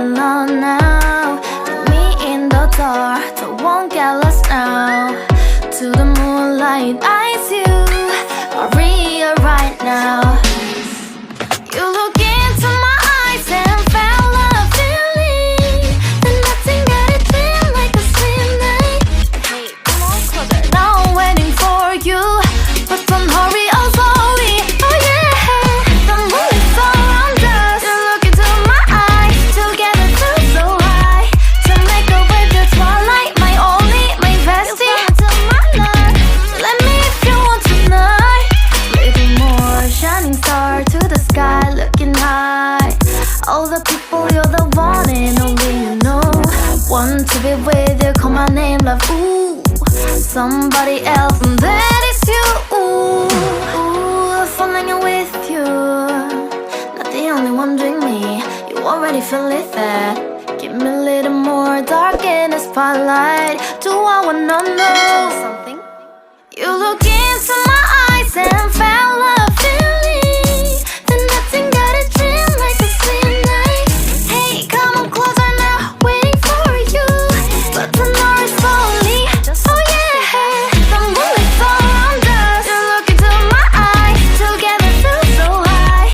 alone now. With me in the dark, so won't get lost now. To the moonlight, eyes you are real right now. You look into my eyes and felt a feeling that nothing got it feel like a slim night. Hey, come on closer. Now I'm waiting for you, but don't hurry, oh slowly. Oh yeah, the moon is around us. You look into my eyes, together feel so high. To make a way the twilight, my only, my bestie. You come into my life, let me if you want tonight. Little more shining star to the sky, looking high. All the people, you're the one and only you know. Want to be with you, call my name, love, ooh. Somebody else, and that is you, ooh. Falling in with you, not the only one doing me. You already feel it there. Give me a little more dark in the spotlight. Do I wanna know?